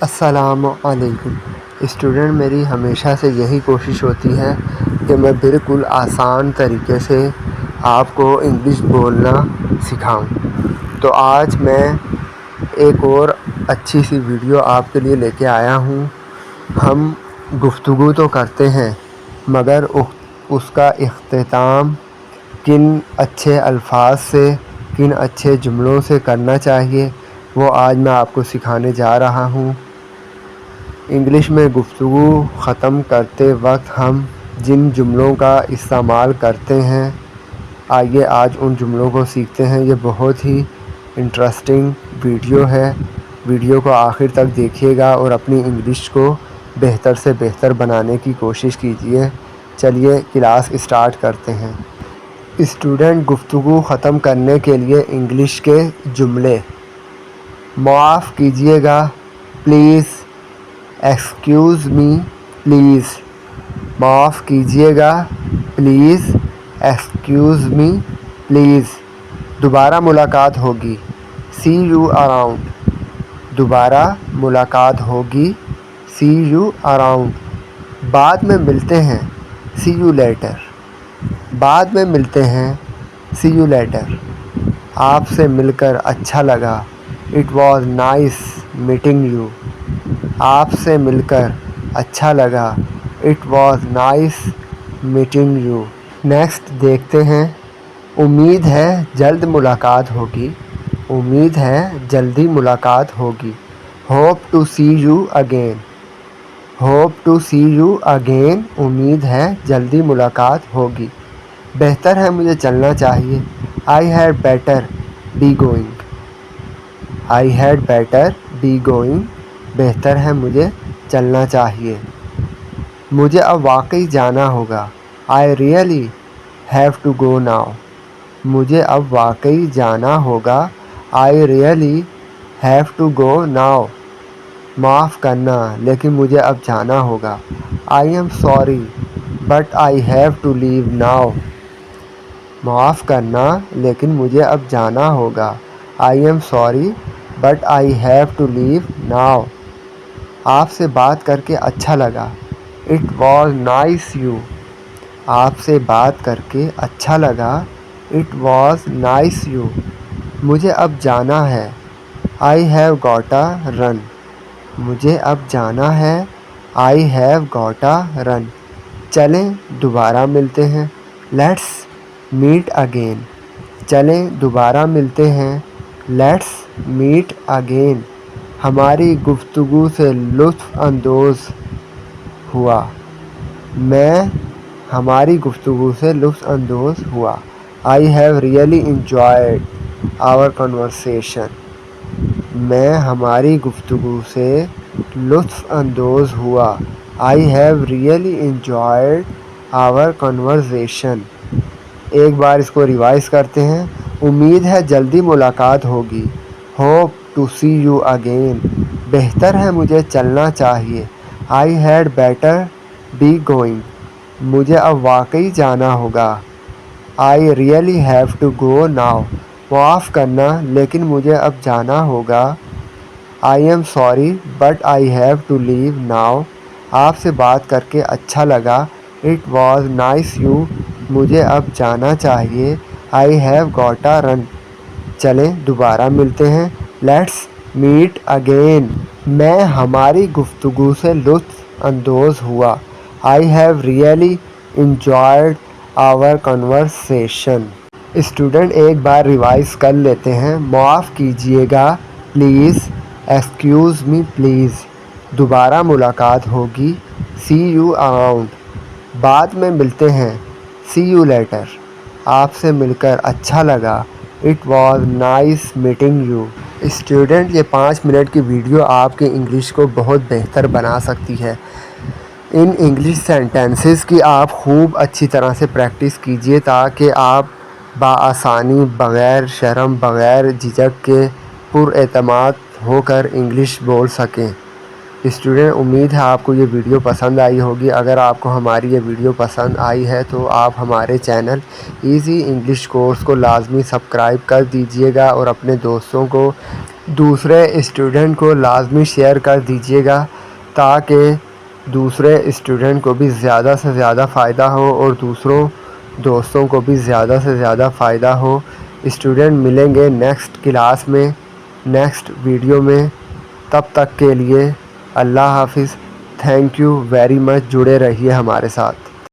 السلام علیکم اسٹوڈنٹ، میری ہمیشہ سے یہی کوشش ہوتی ہے کہ میں بالکل آسان طریقے سے آپ کو انگلش بولنا سکھاؤں۔ تو آج میں ایک اور اچھی سی ویڈیو آپ کے لیے لے کے آیا ہوں۔ ہم گفتگو تو کرتے ہیں مگر اس کا اختتام کن اچھے الفاظ سے، کن اچھے جملوں سے کرنا چاہیے، وہ آج میں آپ کو سکھانے جا رہا ہوں۔ انگلش میں گفتگو ختم کرتے وقت ہم جن جملوں کا استعمال کرتے ہیں، آئیے آج ان جملوں کو سیکھتے ہیں۔ یہ بہت ہی انٹرسٹنگ ویڈیو ہے۔ ویڈیو کو آخر تک دیکھیے گا اور اپنی انگلش کو بہتر سے بہتر بنانے کی کوشش کیجیے۔ چلیے کلاس اسٹارٹ کرتے ہیں۔ اسٹوڈنٹ، گفتگو ختم کرنے کے لیے انگلش کے جملے: معاف کیجیے گا، پلیز، ایکسکیوز می، پلیز، معاف کیجیے گا، پلیز، ایکسکیوز می، پلیز، دوبارہ ملاقات ہوگی، سی یو اراؤنڈ، دوبارہ ملاقات ہوگی، سی یو اراؤنڈ، بعد میں ملتے ہیں، سی یو لیٹر، بعد میں ملتے ہیں، سی یو لیٹر، آپ سے مل کر اچھا لگا، it was nice meeting you, آپ سے مل کر اچھا لگا، it was nice meeting you. Next دیکھتے ہیں۔ امید ہے جلد ملاقات ہوگی، امید ہے جلدی ملاقات ہوگی، hope to see you again, hope to see you again, امید ہے جلدی ملاقات ہوگی۔ بہتر ہے مجھے چلنا چاہیے، I had better be going, I had better be going, بہتر ہے مجھے چلنا چاہیے۔ مجھے اب واقعی جانا ہوگا، I really have to go now, مجھے اب واقعی جانا ہوگا، I really have to go now, معاف کرنا لیکن مجھے اب جانا ہوگا، I am sorry but I have to leave now, معاف کرنا لیکن مجھے اب جانا ہوگا، I am sorry but I have to leave now, آپ سے بات کر کے اچھا لگا، اٹ واز نائس یو، آپ سے بات کر کے اچھا لگا، اٹ واز نائس یو، مجھے اب جانا ہے، آئی ہیو گاٹ اے رن، مجھے اب جانا ہے، آئی ہیو گاٹ اے رن، چلیں دوبارہ ملتے ہیں، لیٹس میٹ اگین، چلیں دوبارہ ملتے ہیں، لیٹس میٹ اگین، ہماری گفتگو سے لطف اندوز ہوا، میں ہماری گفتگو سے لطف اندوز ہوا، I have really enjoyed our conversation, میں ہماری گفتگو سے لطف اندوز ہوا، I have really enjoyed our conversation. ایک بار اس کو ریوائز کرتے ہیں۔ امید ہے جلدی ملاقات ہوگی، hope to see you again, بہتر ہے مجھے چلنا چاہیے، I had better be going, مجھے اب واقعی جانا ہوگا، I really have to go now, معاف کرنا لیکن مجھے اب جانا ہوگا، I am sorry but I have to leave now, آپ سے بات کر کے اچھا لگا، اٹ واز نائس یو، مجھے اب جانا چاہیے، آئی ہیو گاٹ اے رن، چلیں دوبارہ ملتے ہیں، لیٹس میٹ اگین، میں ہماری گفتگو سے لطف اندوز ہوا، I have really enjoyed our conversation. Student, ایک بار ریوائز کر لیتے ہیں۔ معاف کیجیے گا، پلیز، ایکسکیوز می، پلیز، دوبارہ ملاقات ہوگی، سی یو اراؤنڈ، بعد میں ملتے ہیں، سی یو لیٹر، آپ سے مل کر اچھا لگا، it was nice meeting you. Student, یہ 5 منٹ کی ویڈیو آپ کے انگلش کو بہت بہتر بنا سکتی ہے۔ ان انگلش سینٹنسز کی آپ خوب اچھی طرح سے پریکٹس کیجیے تاکہ آپ بآسانی، بغیر شرم، بغیر جھجک کے پر اعتماد ہو کر انگلش بول سکیں۔ اسٹوڈنٹ، امید ہے آپ کو یہ ویڈیو پسند آئی ہوگی۔ اگر آپ کو ہماری یہ ویڈیو پسند آئی ہے تو آپ ہمارے چینل ایزی انگلش کورس کو لازمی سبسکرائب کر دیجیے گا اور اپنے دوستوں کو دوسرے اسٹوڈنٹ کو لازمی شیئر کر دیجیے گا تاکہ دوسرے اسٹوڈنٹ کو بھی زیادہ سے زیادہ فائدہ ہو اور دوسروں دوستوں کو بھی زیادہ سے زیادہ فائدہ ہو۔ اسٹوڈنٹ ملیں گے نیکسٹ کلاس میں، نیکسٹ ویڈیو میں، تب تک کے لیے اللہ حافظ۔ تھینک یو ویری مچ، جڑے رہیے ہمارے ساتھ۔